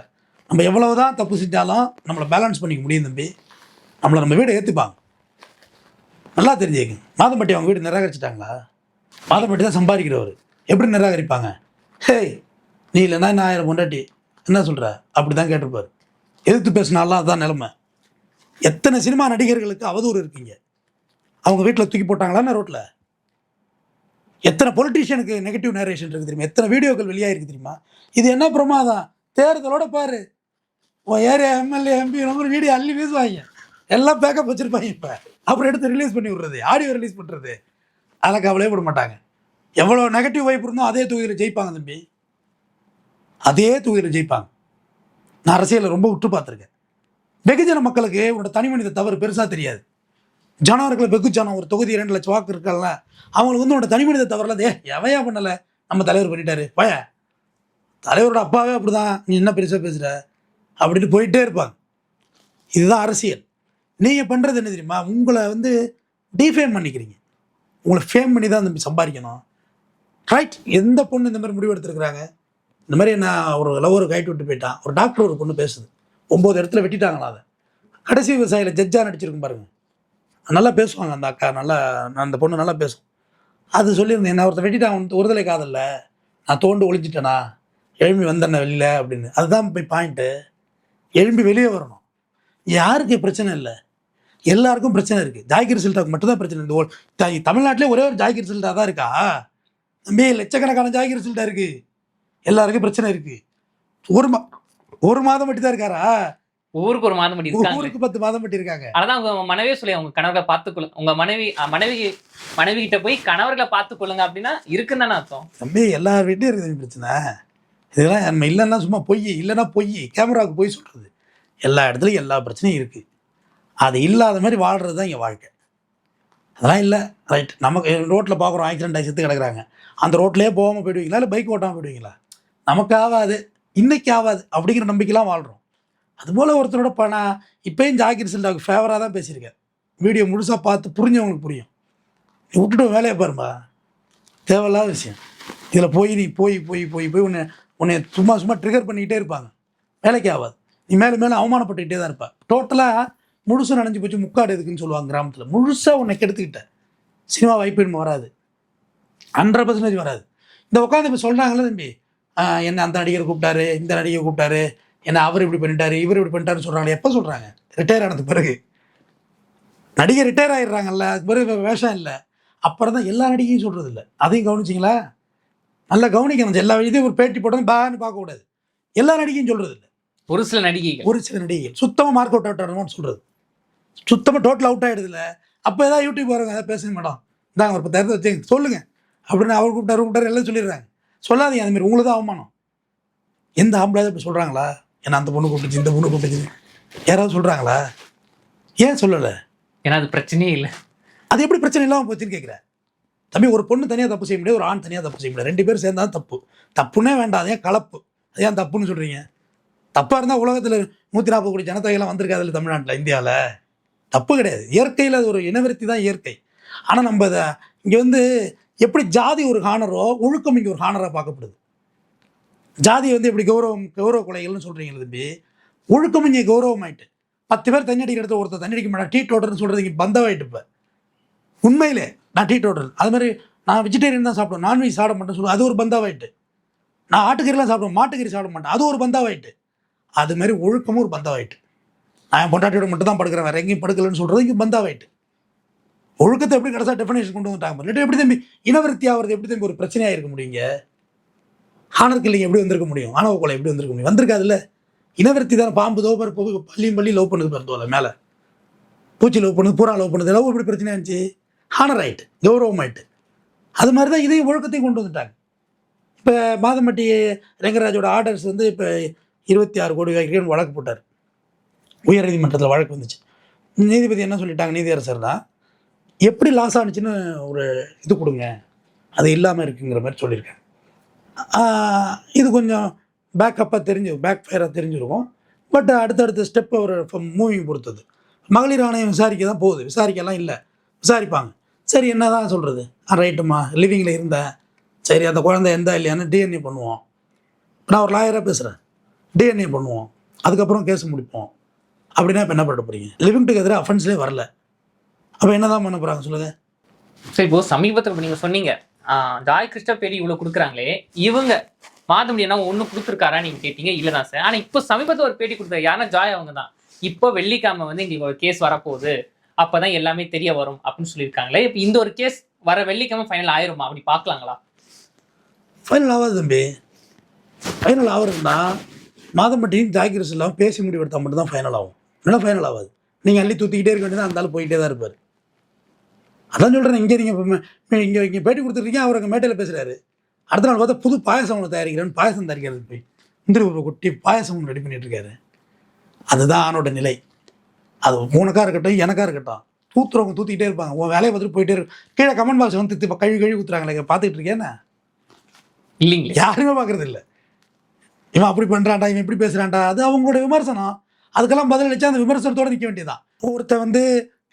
நம்ம எவ்வளவுதான் தப்பு செஞ்சாலும் நம்மளை பேலன்ஸ் பண்ணிக்க முடியும் தம்பி. நம்ம வீடை ஏற்றுப்பாங்க, நல்லா தெரிஞ்சுக்க. மாதம்பட்டி அவங்க வீடு நிராகரிச்சிட்டாங்களா? மாதம்பட்டி தான் சம்பாதிக்கிறவர், எப்படி நிராகரிப்பாங்க? ஹேய், நீ இல்லைன்னா நான் 1000 பொண்டாட்டி என்ன சொல்கிற அப்படி தான் கேட்டிருப்பார். எதிர்த்து பேசினாலாம் அதுதான் நிலைமை. எத்தனை சினிமா நடிகர்களுக்கு அவதூறு இருக்குங்க, அவங்க வீட்டில் தூக்கி போட்டாங்களான்னு ரோட்டில். எத்தனை பொலிட்டீஷியனுக்கு நெகட்டிவ் நேரேஷன் இருக்குது தெரியுமா, எத்தனை வீடியோக்கள் வெளியாகிருக்கு தெரியுமா. இது என்ன பிரமாதம், தேர்தலோட பாரு, உன் ஏரியா எம்எல்ஏ எம்பி ஒரு வீடியோ அள்ளி வீசுவாங்க, எல்லாம் பேக்கப் வச்சுருப்பாங்க. இப்போ அப்புறம் எடுத்து ரிலீஸ் பண்ணி விட்றது, ஆடியோ ரிலீஸ் பண்ணுறது, அதில் கவலையே விட மாட்டாங்க. எவ்வளோ நெகட்டிவ் வைப் இருந்தோ அதே தொகுதியில் ஜெயிப்பாங்க தம்பி, அதே தொகுதியில் ஜெயிப்பாங்க. நான் அரசியலில் ரொம்ப விட்டு பார்த்துருக்கேன். வெகுஜன மக்களுக்கு உன்னோட தனி மனித தவறு பெருசாக தெரியாது. ஜனவர்களை வெகுஜனம் ஒரு தொகுதி 2 லட்சம் வாக்கு இருக்கல, அவங்களுக்கு வந்து உன்னோட தனி மனித தவறுலாம் எவையா பண்ணலை, நம்ம தலைவர் பண்ணிட்டாரு பய, தலைவரோட அப்பாவே அப்படிதான், நீ என்ன பெருசாக பேசுகிற அப்படின்ட்டு போயிட்டே இருப்பாங்க. இதுதான் அரசியல். நீங்கள் பண்ணுறது என்ன தெரியுமா, உங்களை வந்து டிஃபேம் பண்ணிக்கிறீங்க. உங்களை ஃபேம் பண்ணி தான் தம்பி சம்பாதிக்கணும். ரைட், எந்த பொண்ணு இந்த மாதிரி முடிவு எடுத்துருக்குறாங்க? இந்த மாதிரி நான் ஒரு லவர் கைட்டு விட்டு போயிட்டான், ஒரு டாக்டர் ஒரு பொண்ணு பேசுது, 9 இடத்துல வெட்டிட்டாங்களா, அதை கடைசி விவசாயியில் ஜட்ஜாக நடிச்சிருக்கும் பாருங்கள். நல்லா பேசுவாங்க அந்த அக்கா, நல்லா அந்த பொண்ணு நல்லா பேசும். அது சொல்லியிருந்தேன், என்ன ஒருத்தர் வெட்டிட்டான், ஒருதலை காதல்ல நான் தோண்டு ஒழிஞ்சிட்டேனா, எழும்பி வந்தேன்ன வெளியில் அப்படின்னு. அதுதான் போய் பாயிண்ட்டு, எழும்பி வெளியே வரணும். யாருக்கு பிரச்சனை இல்லை, எல்லாருக்கும் பிரச்சனை இருக்குது. ஜாய்கிர் சில்டாவுக்கு மட்டும்தான் பிரச்சனை. இந்த தமிழ்நாட்டிலே ஒரே ஒரு ஜாய்கிர் சில்டா தான் இருக்கா தம்பி? லட்சக்கணக்கான ஜாய்கிர் சில்டா இருக்குது, எல்லாருக்கும் பிரச்சனை இருக்குது. ஒரு மாதம் மட்டும் தான் இருக்காரா? ஊருக்கு ஒரு மாதம் மட்டும் இருக்காங்க, ஊருக்கு 10 மாதம் மட்டும் இருக்காங்க. அதான் உங்க மனைவியே சொல்லி அவங்க கணவர்களை பார்த்துக்கொள்ளுங்க, உங்க மனைவி கிட்ட போய் கணவர்களை பார்த்துக்கொள்ளுங்க அப்படின்னா இருக்குன்னு தானே அர்த்தம் தம்பி. எல்லார் வீட்லையும் இருக்குது பிரச்சனை. இதெல்லாம் நம்ம இல்லைன்னா சும்மா பொய், இல்லைன்னா பொய், கேமராவுக்கு போய் சொல்கிறது. எல்லா இடத்துலையும் எல்லா பிரச்சனையும் இருக்குது. அது இல்லாத மாதிரி வாழ்கிறது தான் இங்கே வாழ்க்கை. அதெல்லாம் இல்லை. ரைட், நமக்கு ரோட்டில் பார்க்குறோம் ஆக்சிடென்ட் ஆகி செத்து கிடக்குறாங்க, அந்த ரோட்லேயே போகாமல் போயிடுவீங்களா, இல்லை பைக் ஓட்டாமல் போயிடுவீங்களா? நமக்கு ஆகாது, இன்னைக்கு ஆகாது அப்படிங்கிற நம்பிக்கைலாம் வாழ்கிறோம். அதுபோல் ஒருத்தரோட நான் இப்போயும் ஜாகிர் சில்டாவுக்கு ஃபேவராக தான் பேசியிருக்கேன். வீடியோ முழுசாக பார்த்து புரிஞ்சவங்களுக்கு புரியும். நீ விட்டுட்டு வேலையை பாருப்பா, தேவையில்லாத விஷயம். இதில் போய் நீ போய் போய் போய் போய் உன்னை சும்மா ட்ரிகர் பண்ணிக்கிட்டே இருப்பாங்க, வேலைக்கு ஆகாது. நீ மேலே அவமானப்பட்டுக்கிட்டே தான் இருப்பா. டோட்டலாக முழுசாக நனைஞ்சு போச்சு, முக்காடு எதுக்குன்னு சொல்லுவாங்க கிராமத்தில். முழுசாக உன்னை கெடுத்துக்கிட்ட சினிமா வாய்ப்பு வராது, 100% வராது. இந்த உட்காந்து இப்போ சொல்கிறாங்களே தம்பி, என்ன அந்த நடிகர் கூப்பிட்டாரு, இந்த நடிகர் கூப்பிட்டாரு, என்ன அவர் இப்படி பண்ணிட்டாரு, இவர் இப்படி பண்ணிட்டாருன்னு சொல்கிறாங்களே. எப்போ சொல்கிறாங்க? ரிட்டையர் ஆனதுக்கு பிறகு. நடிகர் ரிட்டையர் ஆகிடுறாங்கல்ல, அதுக்கு பிறகு வேஷம் இல்லை, அப்புறம் தான் எல்லா நடிகையும் சொல்கிறது இல்லை. அதையும் கவனிச்சிங்களா? நல்லா கவனிக்கணும். எல்லா இதையும் ஒரு பேட்டி போட்டதும் பான்னு பார்க்கக்கூடாது. எல்லா நடிகையும் சொல்கிறது இல்லை, ஒரு சில நடிகைகள் சுத்தமாக மார்க் அவுட் ஆகணும்னு சொல்கிறது, சுத்தமாக டோட்டல் அவுட் ஆகிடுதில்ல. அப்போ ஏதாவது யூடியூப் வரவங்க ஏதாவது பேசுங்க மேடம், இந்தாங்க ஒரு 10,000 வச்சுங்க சொல்லுங்கள் அப்படின்னு அவர் கூப்பிட்டாரு எல்லாம் சொல்லிடுறாங்க. சொல்லாதீங்க அதுமாரி, உங்களுக்கு தான் அவமானம். எந்த ஆம்பளை இப்படி சொல்கிறாங்களா? ஏன்னா அந்த பொண்ணு கூப்பிட்டுச்சு, இந்த பொண்ணு கூப்பிட்டுச்சு, யாராவது சொல்கிறாங்களா? ஏன் சொல்லலை? ஏன்னா அது பிரச்சனையே இல்லை. அது எப்படி பிரச்சனை இல்லாமல் போச்சுன்னு கேட்குறேன். தம்பி, ஒரு பொண்ணு தனியாக தப்பு செய்ய முடியாது, ஒரு ஆண் தனியாக தப்பு செய்ய முடியாது. 2 பேர் சேர்ந்தா தப்பு. தப்புன்னே வேண்டாம், அதே கலப்பு. அது ஏன் தப்புன்னு சொல்கிறீங்க? தப்பாக இருந்தால் உலகத்தில் 140 கோடி ஜனத்தொகையெல்லாம் வந்திருக்காதுல்ல தமிழ்நாட்டில், இந்தியாவில். தப்பு கிடையாது. இயற்கையில் அது ஒரு இனவெருத்தி தான் இயற்கை. ஆனால் நம்ம இதை இங்கே வந்து எப்படி ஜாதி ஒரு ஹானரோ, ஒழுக்கம் இங்கே ஒரு ஹானராக பார்க்கப்படுது. ஜாதி வந்து எப்படி கௌரவ கொலைகள்னு சொல்கிறீங்களா தம்பி? ஒழுக்கம் இங்கே கௌரவம் ஆயிட்டு. 10 பேர் தண்ணி அடிக்கிற இடத்துல ஒருத்தர் தண்ணி அடிக்க மாட்டா, டீ டோட்டர்னு சொல்கிறது இங்கே பந்தவாயிட்டு. இப்போ உண்மையிலே நான் டீ டோட்டல், அது மாதிரி நான் வெஜிடேரியன் தான் சாப்பிடுவேன், நான்வெஜ் சாப்பிட மாட்டேன்னு சொல்லுவேன், அது ஒரு பந்தாவாயிட்டு. நான் ஆட்டுக்கறிலாம் சாப்பிடுவேன், மாட்டுக்கறி சாப்பிட மாட்டேன், அது ஒரு பந்தாவாயிட்டு. அது மாதிரி ஒழுக்கமும் ஒரு பந்தாவாயிட்டு. நான் என் பொண்டாட்டியோட மட்டும் தான் படுக்கிறேன், வேறு எங்கேயும் படுக்கலன்னு சொல்கிறது இங்கே பந்தாவாயிட்டு. ஒழுக்கத்தை எப்படி கடைசியாக டெஃபினேஷன் கொண்டு வந்துட்டாங்க. இல்லாட்டி எப்படி தம்பி இனவருத்தி ஆகிறது எப்படி தம்பி ஒரு பிரச்சனையாக இருக்க முடியுங்க? ஹானர் கில்லிங் எப்படி வந்திருக்க முடியும்? ஆணவ கொலை எப்படி வந்திருக்க முடியும்? வந்திருக்காதுல்ல. இனவருத்தி தானே. பாம்பு தோப்பர் பள்ளி லவ் பண்ணுது பிறந்தோம்ல, மேலே பூச்சி லவ் பண்ணுது, பூரா லவ் பண்ணுது, லவ் எப்படி பிரச்சனை இருந்துச்சு? ஹானர் ஆயிட்டு, கௌரவம் ஆயிட்டு. அது மாதிரி தான் இதையும் ஒழுக்கத்தையும் கொண்டு வந்துட்டாங்க. இப்போ மாதம்பட்டி ரெங்கராஜோட ஆர்டர்ஸ் வந்து இப்போ 26 கோடி வரைக்கும் வழக்கு போட்டார். உயர்நீதிமன்றத்தில் வழக்கு வந்துச்சு. நீதிபதி என்ன சொல்லிட்டாங்க, நீதியரசர் தான், எப்படி லாஸ் ஆனிச்சுன்னு ஒரு இது கொடுங்க, அது இல்லாமல் இருக்குங்கிற மாதிரி சொல்லியிருக்காங்க. இது கொஞ்சம் பேக்கப்பாக பேக் ஃபயராக தெரிஞ்சிருக்கும். பட் அடுத்தடுத்த ஸ்டெப் ஒரு மூவிங் பொறுத்தது. மகளிர் ஆணையம் விசாரிக்க தான் போகுது, விசாரிக்கலாம் இல்லை, விசாரிப்பாங்க. சரி, என்ன தான் சொல்கிறது, ரைட்டுமா, லிவிங்கில் இருந்தேன், சரி அந்த குழந்தை எந்த இல்லையான்னு டிஎன்ஏ பண்ணுவோம். நான் ஒரு லாயராக பேசுகிறேன், டிஎன்ஏ பண்ணுவோம், அதுக்கப்புறம் கேஸ் முடிப்போம். அப்படின்னா இப்போ என்ன பண்ண போகிறீங்க? லிவிங் டுகெதர் அஃபென்ஸ்லேயே வரல, அப்போ என்ன தான் பண்ண போகிறாங்க சொல்லுங்கள்? சரி, இப்போ சமீபத்தில் நீங்கள் சொன்னீங்க ஜாய் கிருஷ்ணா பேடி இவ்வளோ கொடுக்குறாங்களே, இவங்க மாதம்பட்டி என்ன ஒன்று கொடுத்துருக்காரா நீங்கள் கேட்டீங்க, இல்லை தான் சார். ஆனால் இப்போ சமீபத்தில் ஒரு பேட்டி கொடுத்தாரு, யாருன்னா ஜாய் அவங்க தான். இப்போ வெள்ளிக்கிழமை வந்து எங்களுக்கு ஒரு கேஸ் வரப்போகுது, அப்போதான் எல்லாமே தெரிய வரும் அப்படின்னு சொல்லியிருக்காங்களே. இப்போ இந்த ஒரு கேஸ் வர வெள்ளிக்கிழமை ஃபைனல் ஆயிருமா? அப்படி பார்க்கலாங்களா? ஃபைனல் ஆகாது தம்பி. ஃபைனல் ஆகுறதுனா மாதம்பட்டியும் ஜாய் கிருஷ்ணாவும் பேசி முடிவெடுத்தால் மட்டும்தான் ஃபைனல் ஆகும், இல்லைன்னா ஃபைனல் ஆகாது. நீங்கள் அள்ளி தூத்திக்கிட்டே இருக்க வேண்டியதான், அந்த ஆள் போயிட்டே தான் இருப்பார். அதான் சொல்கிறேன், இங்கே நீங்கள் இங்கே பேட்டி கொடுத்துருக்கீங்க, அவர் அங்கே மேட்டையில் பேசுகிறாரு. அடுத்த நாள் பார்த்தா புது பாயசம் ஒன்று தயாரிக்கிறேன்னு பாயசம் தயாரிக்கிறது போய் முந்திரி ஒரு கொட்டி பாயசம் ஒன்று ரெடி பண்ணிட்டு இருக்காரு. அதுதான் ஆணோட நிலை. அது உனக்காக இருக்கட்டும், எனக்காக இருக்கட்டும், தூத்துறவங்க தூத்திக்கிட்டே இருப்பாங்க. உன் வேலையை பார்த்துட்டு போயிட்டே இருக்கும். கீழே கமெண்ட் பாக்ஸ் வந்து கழுவி ஊற்றுறாங்களே, பார்த்துட்டு இருக்கேன்னு இல்லைங்க, யாருமே பார்க்குறது இல்லை. இவன் அப்படி பண்ணுறான்டா, இவன் இப்படி பேசுகிறான்டா, அது அவங்களோட விமர்சனம். அதுக்கெல்லாம் பதில் அளிச்சா அந்த விமர்சனத்தோடு நிற்க வேண்டியதான். ஒருத்தன் வந்து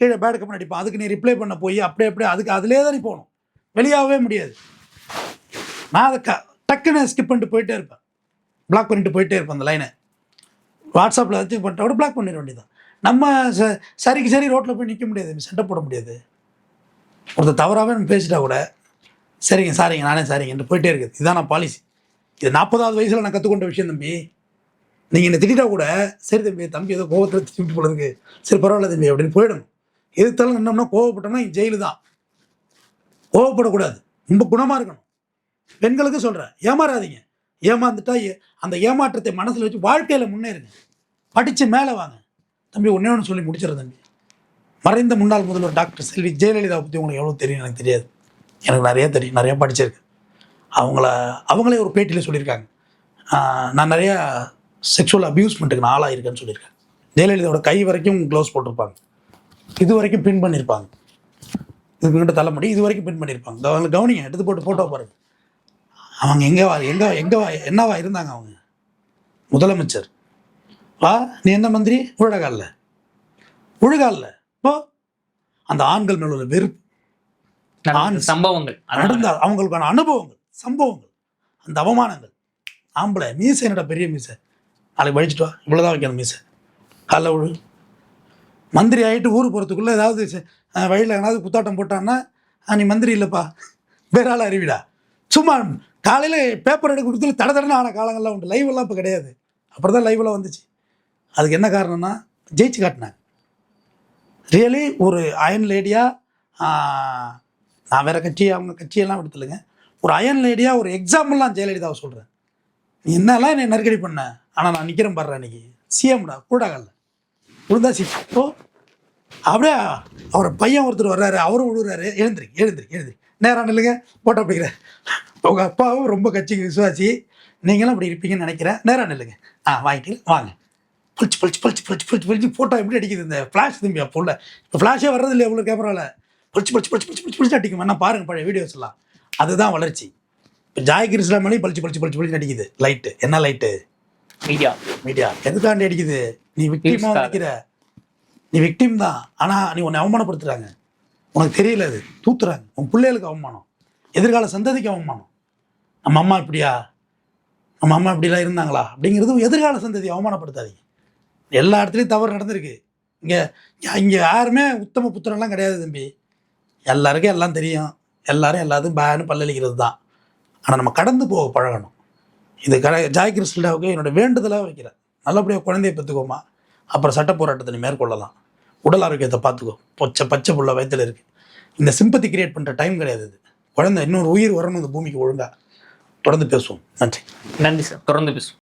கீழே பேட் கமெண்ட் அடிப்பான், அதுக்கு நீ ரிப்ளை பண்ண போய் அப்படியே அதுக்கு அதிலே தான் நீ போகணும், வெளியாகவே முடியாது. நான் அதை டக்குன்னு ஸ்கிப் பண்ணிட்டு போயிட்டே இருப்பேன், பிளாக் பண்ணிட்டு போயிட்டே இருப்பேன். அந்த லைனை வாட்ஸ்அப்பில் வச்சு பண்ணிட்டா கூட பிளாக் பண்ணிட வேண்டியதான். நம்ம சரிக்கு சரி ரோட்டில் போய் நிற்க முடியாது, சண்டை போட முடியாது. ஒருத்தர் தவறாகவே நம்ம பேசிட்டா கூட சரிங்க சாரிங்க நானே சாரிங்கன்ட்டு போயிட்டே இருக்குது. இதுதான் நான் பாலிசி. இது 40வது வயசில் நான் கற்றுக்கொண்ட விஷயம் தம்பி. நீங்கள் என்னை திட்டா கூட சரி தம்பி ஏதோ கோவத்தில் திட்டு போல இருக்கு, சரி பரவாயில்ல தம்பி அப்படின்னு போயிடணும். எதுத்தாலும் நின்னோம்னா கோவப்பட்டோம்னா ஜெயிலு தான். கோவப்படக்கூடாது, ரொம்ப குணமாக இருக்கணும். பெண்களுக்கு சொல்கிறேன், ஏமாறாதீங்க. ஏமாந்துட்டா அந்த ஏமாற்றத்தை மனசில் வச்சு வாழ்க்கையில் முன்னேறுங்க, படித்து மேலே வாங்க. தம்பி ஒன்றே ஒன்று சொல்லி முடிச்சிடறேன் தம்பி. மறைந்த முன்னாள் முதல்வர் டாக்டர் செல்வி ஜெயலலிதா பற்றி உங்களுக்கு எவ்வளோ தெரியும் எனக்கு தெரியாது, எனக்கு நிறையா தெரியும், நிறையா படிச்சிருக்கேன். அவங்களே ஒரு பேட்டியில் சொல்லியிருக்காங்க, நான் நிறையா செக்ஷுவல் அப்யூஸ்மெண்ட்டுக்கு நான் ஆளாயிருக்கேன்னு சொல்லியிருக்காங்க. ஜெயலலிதாவோட கை வரைக்கும் க்ளவுஸ் போட்டிருப்பாங்க, இது வரைக்கும் பின் பண்ணியிருப்பாங்க, இதுக்கிட்ட தலைமுடி இது வரைக்கும் பின் பண்ணியிருப்பாங்க. அவங்க கவனிங்க, எடுத்து போட்டு ஃபோட்டோ பாருங்க. அவங்க எங்கே என்னவா இருந்தாங்க? அவங்க முதலமைச்சர். நீ என்ன மந்திரி? உழுகாலில் இப்போ அந்த ஆண்கள் மேல உள்ள வெறுப்பு, சம்பவங்கள் நடந்த அவங்களுக்கான அனுபவங்கள், சம்பவங்கள், அந்த அவமானங்கள். ஆம்பளை மீசை என்னடா பெரிய மீசை, நாளைக்கு வழிச்சிட்டு வா, இவ்வளோதான் வைக்கணும் மீசை, காலைல விழு. மந்திரி ஆகிட்டு ஊர் போகிறதுக்குள்ளே ஏதாவது வழியில் எங்கேயாவது குத்தாட்டம் போட்டான்னா நீ மந்திரி இல்லைப்பா, வேற ஆள் அறிவிடா. சும்மா காலையில் பேப்பர் எடுக்க கொடுத்துல தடன்னு ஆன காலங்கள்லாம் உண்டு. லைவெல்லாம் இப்போ கிடையாது, அப்புறம் தான் லைவெல்லாம் வந்துச்சு. அதுக்கு என்ன காரணம்னா ஜெயிச்சு காட்டினாங்க. ரியலி ஒரு அயன் லேடியாக, நான் வேறு கட்சி அவங்க கட்சியெல்லாம் எடுத்துலுங்க, ஒரு அயன் லேடியாக ஒரு எக்ஸாம்பிள்லாம் ஜெயலலிதாவை சொல்கிறேன். நீ என்னெல்லாம் என்னை நெருக்கடி பண்ண, ஆனால் நான் நிற்கிறேன் பாடுறேன் இன்றைக்கி சிஎம்டா கூடாகல்ல விழுந்தா சீட். ஓ அப்படியே அவரை பையன் ஒருத்தர் வர்றாரு, அவரும் விழுறாரு, எழுந்திரி நேராக நில்லுங்க போட்டோ பிடிக்கிறேன். உங்கள் அப்பாவும் ரொம்ப கட்சிக்கு விசுவாசி, நீங்களும் அப்படி இருப்பீங்கன்னு நினைக்கிறேன். நேராக நில்லுங்க. வாங்கிட்டு வாங்க. பளிச்சு பளிச்சு பளிச்சு பளிச்சு பளிச்சு பளிச்சு ஃபோட்டோ எப்படி அடிக்குது இந்த ஃப்ளாஷ் தம்பி. அப்போ உள்ள இப்போ ஃப்ளாஷே வர்றது இல்லை எவ்வளோ கேமராவில். பளிச்சு பளிச்சு பளிச்சு பளிச்சு பளிச்சு பளிச்சு அடிக்கும். வேணா பாருங்க பழைய வீடியோஸ் எல்லாம். அதுதான் வளர்ச்சி. இப்போ ஜாய் கிருஷ்ணா மணி பளிச்சு பளிச்சு பளிச்சு பளிச்சு அடிக்குது லைட்டு. என்ன லைட்டு? மீடியா எதுக்காண்டி அடிக்குது? நீ விக்டிமா நினைக்கிற. நீ விக்டிம் தான். ஆனால் நீ உன்னை அவமானப்படுத்துறாங்க. உனக்கு தெரியல, அது தூத்துறாங்க. உன் பிள்ளைகளுக்கு அவமானம், எதிர்கால சந்ததிக்கு அவமானம். நம்ம அம்மா இப்படியா, நம்ம அம்மா இப்படிலாம் இருந்தாங்களா அப்படிங்கிறது எதிர்கால சந்ததி அவமானப்படுத்தாதீங்க. எல்லா இடத்துலையும் தவறு நடந்திருக்கு. இங்கே யாருமே உத்தம புத்திரம்லாம் கிடையாது தம்பி. எல்லாருக்கும் எல்லாம் தெரியும். எல்லாரும் எல்லாத்தையும் பேனு பல்லளிக்கிறது தான். ஆனால் நம்ம கடந்து போக பழகணும். இது ஜாய் கிருஷ்ணாவுக்கு என்னோட வேண்டுதலாக வைக்கிறேன். நல்லபடியாக குழந்தைய பெற்றுக்கோமா, அப்புறம் சட்ட போராட்டத்தை நீ மேற்கொள்ளலாம். உடல் ஆரோக்கியத்தை பார்த்துக்கோ. பச்சை புள்ள வயத்தில் இருக்குது. இந்த சிம்பத்தி கிரியேட் பண்ணுற டைம் கிடையாது. இது குழந்தை இன்னொரு உயிர் வரணும் இந்த பூமிக்கு. ஒழுங்காக தொடர்ந்து பேசுவோம். நன்றி. நன்றி சார். தொடர்ந்து பேசுவோம்.